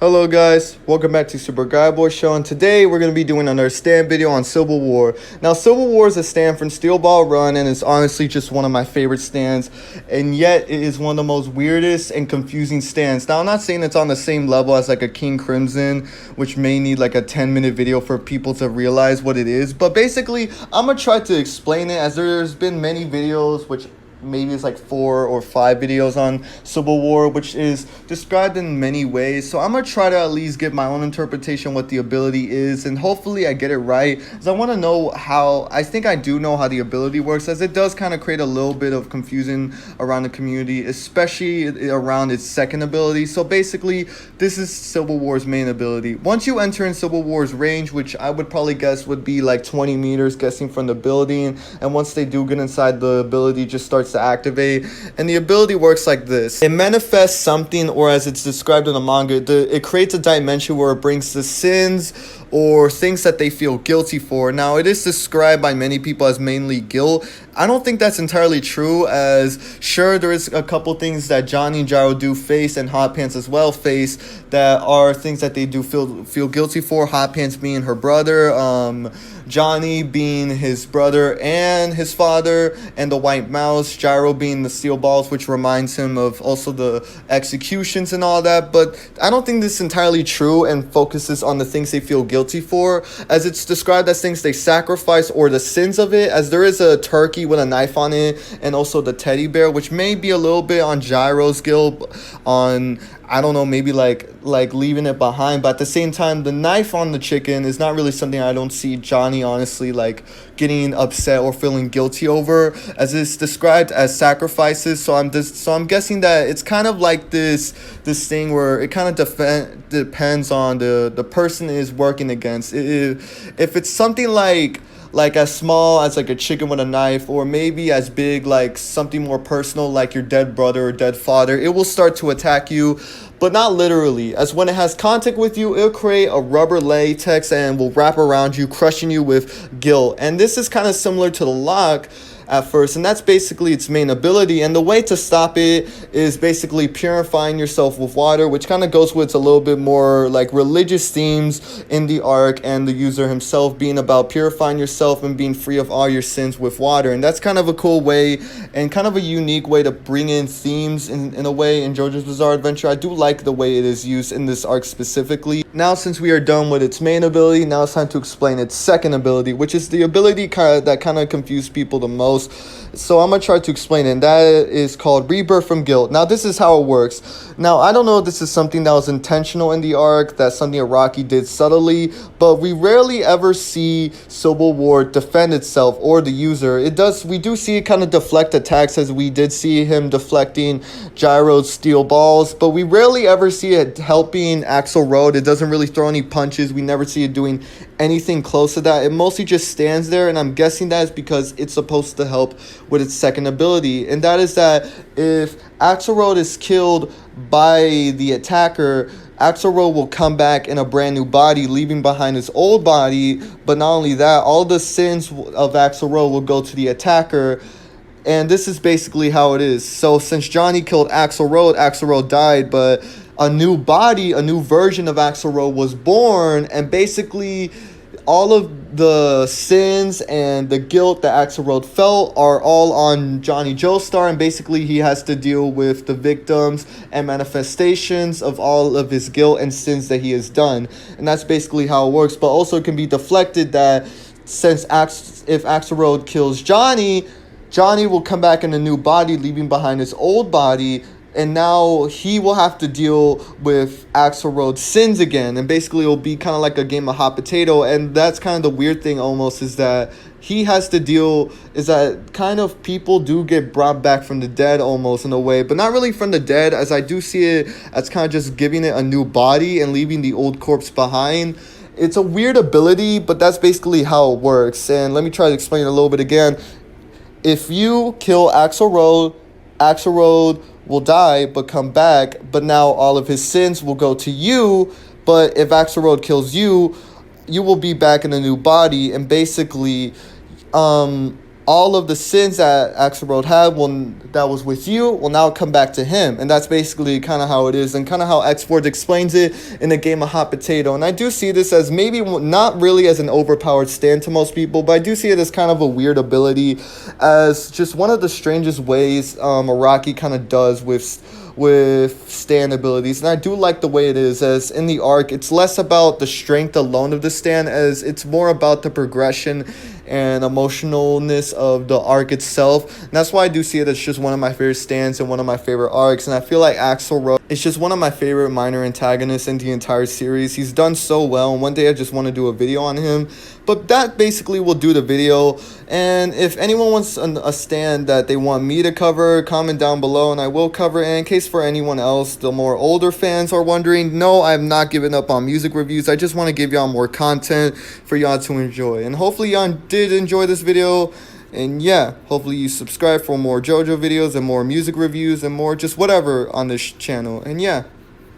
Hello guys, welcome back to Super Guy Boy Show, and today we're going to be doing another stand video on Civil War. Now Civil War is a stand from Steel Ball Run, and it's honestly just one of my favorite stands, and yet it is one of the most weirdest and confusing stands. Now I'm not saying it's on the same level as like a King Crimson, which may need like a 10-minute video for people to realize what it is, but basically I'm going to try to explain it, as there's been many videos, which maybe it's like 4 or 5 videos on Civil War, which is described in many ways. So I'm gonna try to at least give my own interpretation what the ability is, and hopefully I get it right, because I want to know how. I think I do know how the ability works, as it does kind of create a little bit of confusion around the community, especially around its second ability. So basically this is Civil War's main ability. Once you enter in Civil War's range, which I would probably guess would be like 20 meters, guessing from the building, and once they do get inside, the ability just starts to activate, and the ability works like this. It manifests something, or as it's described in the manga, it creates a dimension where it brings the sins or things that they feel guilty for. Now it is described by many people as mainly guilt. I don't think that's entirely true, as sure there is a couple things that Johnny and Gyro do face, and Hot Pants as well face, that are things that they do feel guilty for. Hot Pants being her brother, Johnny being his brother and his father, and the White Mouse, Gyro being the steel balls, which reminds him of also the executions and all that. But I don't think this is entirely true and focuses on the things they feel guilty for, as it's described as things they sacrifice or the sins of it, as there is a turkey with a knife on it, and also the teddy bear, which may be a little bit on Gyro's guilt, on, I don't know, maybe like leaving it behind. But at the same time, the knife on the chicken is not really something I don't see Johnny honestly like getting upset or feeling guilty over, as it's described as sacrifices. So I'm guessing that it's kind of like this thing where it kind of depends on the person is working against. If it's something like as small as like a chicken with a knife, or maybe as big like something more personal like your dead brother or dead father, it will start to attack you, but not literally, as when it has contact with you, it'll create a rubber latex and will wrap around you, crushing you with guilt. And this is kind of similar to the lock at first, and that's basically its main ability. And the way to stop it is basically purifying yourself with water, which kind of goes with a little bit more like religious themes in the arc, and the user himself being about purifying yourself and being free of all your sins with water. And that's kind of a cool way and kind of a unique way to bring in themes in a way in JoJo's Bizarre Adventure. I do like the way it is used in this arc specifically. Now since we are done with its main ability, now it's time to explain its second ability, which is the ability that kind of confused people the most. So I'm going to try to explain it, and that is called Rebirth from Guilt. Now this is how it works. Now I don't know if this is something that was intentional in the arc, that's something Araki did subtly, but we rarely ever see Civil War defend itself or the user. We do see it kind of deflect attacks, as we did see him deflecting Gyro's steel balls, but we rarely ever see it helping Axl Rode. It doesn't really throw any punches. We never see it doing anything close to that. It mostly just stands there, and I'm guessing that is because it's supposed to help with its second ability, and that is that if Axl Rode is killed by the attacker, Axl Rode will come back in a brand new body, leaving behind his old body. But not only that, all the sins of Axl Rode will go to the attacker. And this is basically how it is. So since Johnny killed Axl Rode died, but a new body, a new version of Axl Rode was born, and basically all of the sins and the guilt that Axl Rode felt are all on Johnny Joestar, and basically he has to deal with the victims and manifestations of all of his guilt and sins that he has done. And that's basically how it works. But also it can be deflected that since if Axl Rode kills Johnny will come back in a new body, leaving behind his old body, and now he will have to deal with Axl Rode's sins again. And basically it'll be kind of like a game of hot potato. And that's kind of the weird thing almost, is that he has to deal, is that kind of people do get brought back from the dead almost in a way, but not really from the dead, as I do see it as kind of just giving it a new body and leaving the old corpse behind. It's a weird ability, but that's basically how it works. And let me try to explain it a little bit again. If you kill Axl Rode will die but come back, but now all of his sins will go to you. But if Axl Rode kills you, you will be back in a new body, and basically all of the sins that Axelrod had that was with you will now come back to him. And that's basically kind of how it is, and kind of how X-Force explains it in the game of Hot Potato. And I do see this as maybe not really as an overpowered stand to most people, but I do see it as kind of a weird ability, as just one of the strangest ways Araki kind of does with stand abilities. And I do like the way it is, as in the arc it's less about the strength alone of the stand, as it's more about the progression and emotionalness of the arc itself. And that's why I do see it as just one of my favorite stands and one of my favorite arcs. And I feel like Axelrod is just one of my favorite minor antagonists in the entire series. He's done so well, and one day I just want to do a video on him. But that basically will do the video. And if anyone wants a stand that they want me to cover, comment down below and I will cover it. And in case for anyone else, the more older fans are wondering, no, I'm not giving up on music reviews. I just want to give y'all more content for y'all to enjoy. And hopefully y'all did enjoy this video. And yeah, hopefully you subscribe for more JoJo videos and more music reviews and more just whatever on this channel. And yeah.